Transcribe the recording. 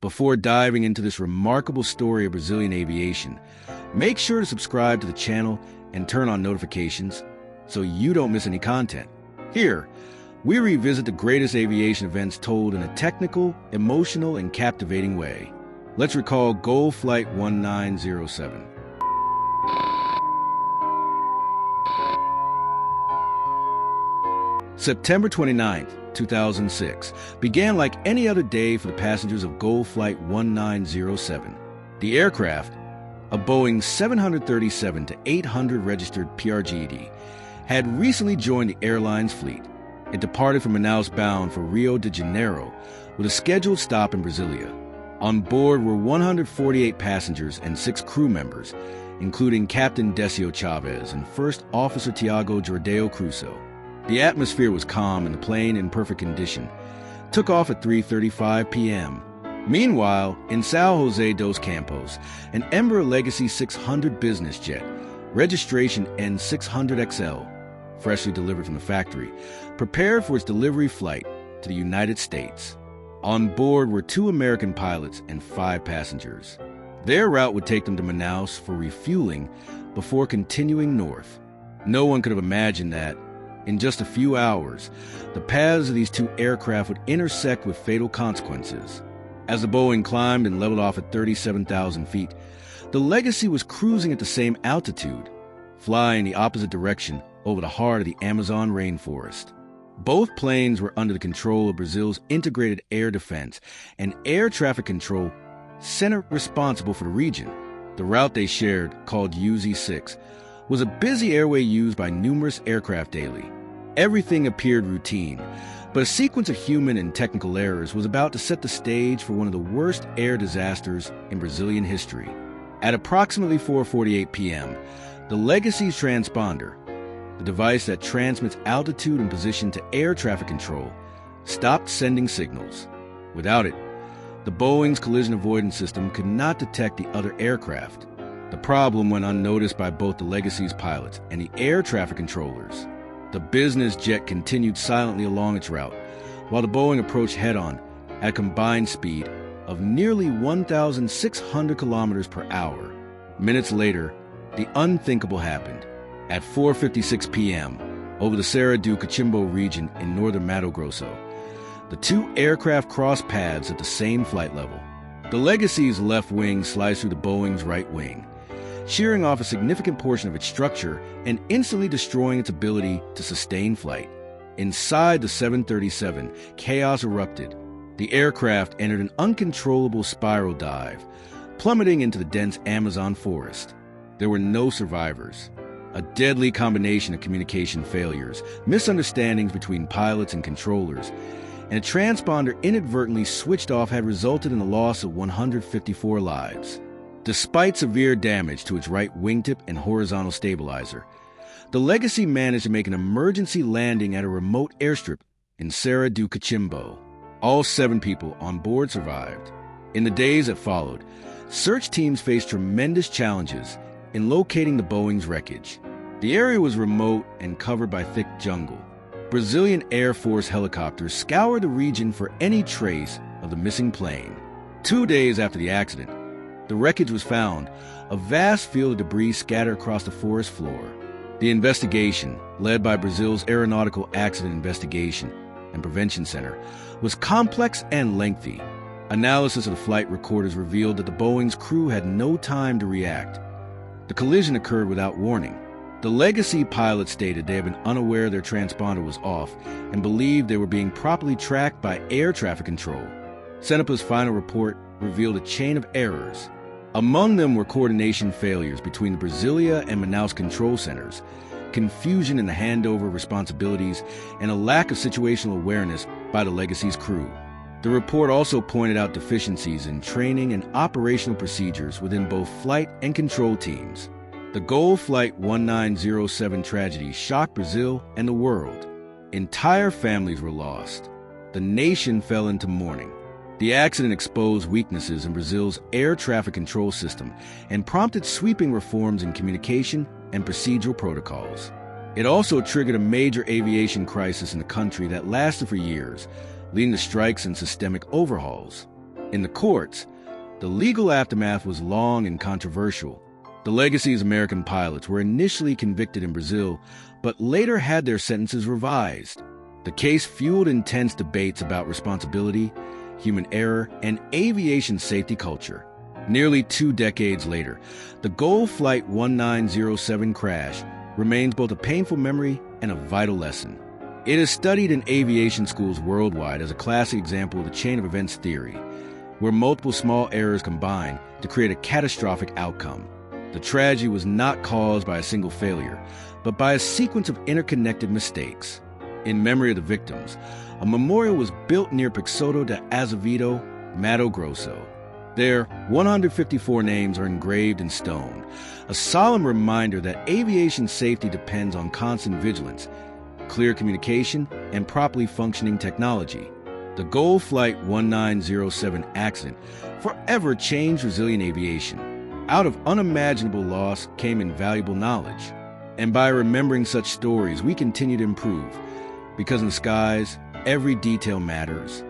Before diving into this remarkable story of Brazilian aviation, make sure to subscribe to the channel and turn on notifications so you don't miss any content. Here, we revisit the greatest aviation events told in a technical, emotional, and captivating way. Let's recall Gol Flight 1907. September 29, 2006, began like any other day for the passengers of Gol Flight 1907. The aircraft, a Boeing 737-800 registered PRGD, had recently joined the airline's fleet. It departed from Manaus bound for Rio de Janeiro with a scheduled stop in Brasilia. On board were 148 passengers and 6 crew members, including Captain Decio Chavez and First Officer Tiago Jordao Crusoe. The atmosphere was calm and the plane in perfect condition. Took off at 3:35 p.m. Meanwhile, in São José dos Campos, an Embraer Legacy 600 business jet, registration N600XL, freshly delivered from the factory, prepared for its delivery flight to the United States. On board were 2 American pilots and 5 passengers. Their route would take them to Manaus for refueling before continuing north. No one could have imagined that, in just a few hours, the paths of these 2 aircraft would intersect with fatal consequences. As the Boeing climbed and leveled off at 37,000 feet, the Legacy was cruising at the same altitude, flying the opposite direction over the heart of the Amazon rainforest. Both planes were under the control of Brazil's Integrated Air Defense and Air Traffic Control Center responsible for the region. The route they shared, called UZ6, was a busy airway used by numerous aircraft daily. Everything appeared routine, but a sequence of human and technical errors was about to set the stage for one of the worst air disasters in Brazilian history. At approximately 4:48 p.m., the Legacy's transponder, the device that transmits altitude and position to air traffic control, stopped sending signals. Without it, the Boeing's collision avoidance system could not detect the other aircraft. The problem went unnoticed by both the Legacy's pilots and the air traffic controllers. The business jet continued silently along its route, while the Boeing approached head-on at a combined speed of nearly 1,600 kilometers per hour. Minutes later, the unthinkable happened. At 4:56 p.m., over the Serra do Cachimbo region in northern Mato Grosso, the 2 aircraft crossed paths at the same flight level. The Legacy's left wing sliced through the Boeing's right wing, shearing off a significant portion of its structure and instantly destroying its ability to sustain flight. Inside the 737, chaos erupted. The aircraft entered an uncontrollable spiral dive, plummeting into the dense Amazon forest. There were no survivors. A deadly combination of communication failures, misunderstandings between pilots and controllers, and a transponder inadvertently switched off had resulted in the loss of 154 lives. Despite severe damage to its right wingtip and horizontal stabilizer, the Legacy managed to make an emergency landing at a remote airstrip in Serra do Cachimbo. All 7 people on board survived. In the days that followed, search teams faced tremendous challenges in locating the Boeing's wreckage. The area was remote and covered by thick jungle. Brazilian Air Force helicopters scoured the region for any trace of the missing plane. 2 days after the accident, the wreckage was found, a vast field of debris scattered across the forest floor. The investigation, led by Brazil's Aeronautical Accident Investigation and Prevention Center, was complex and lengthy. Analysis of the flight recorders revealed that the Boeing's crew had no time to react. The collision occurred without warning. The Legacy pilots stated they had been unaware their transponder was off and believed they were being properly tracked by air traffic control. CENIPA's final report revealed a chain of errors. Among them were coordination failures between the Brasilia and Manaus control centers, confusion in the handover of responsibilities, and a lack of situational awareness by the Legacy's crew. The report also pointed out deficiencies in training and operational procedures within both flight and control teams. The Gol Flight 1907 tragedy shocked Brazil and the world. Entire families were lost. The nation fell into mourning. The accident exposed weaknesses in Brazil's air traffic control system and prompted sweeping reforms in communication and procedural protocols. It also triggered a major aviation crisis in the country that lasted for years, leading to strikes and systemic overhauls. In the courts, the legal aftermath was long and controversial. The Legacy's American pilots were initially convicted in Brazil, but later had their sentences revised. The case fueled intense debates about responsibility, human error, and aviation safety culture. Nearly 2 decades later, the Gulf Flight 1907 crash remains both a painful memory and a vital lesson. It is studied in aviation schools worldwide as a classic example of the chain of events theory, where multiple small errors combine to create a catastrophic outcome. The tragedy was not caused by a single failure, but by a sequence of interconnected mistakes. In memory of the victims, a memorial was built near Peixoto de Azevedo, Mato Grosso. Their 154 names are engraved in stone, a solemn reminder that aviation safety depends on constant vigilance, clear communication, and properly functioning technology. The Gulf Flight 1907 accident forever changed Brazilian aviation. Out of unimaginable loss came invaluable knowledge. And by remembering such stories, we continue to improve. Because in the skies, every detail matters.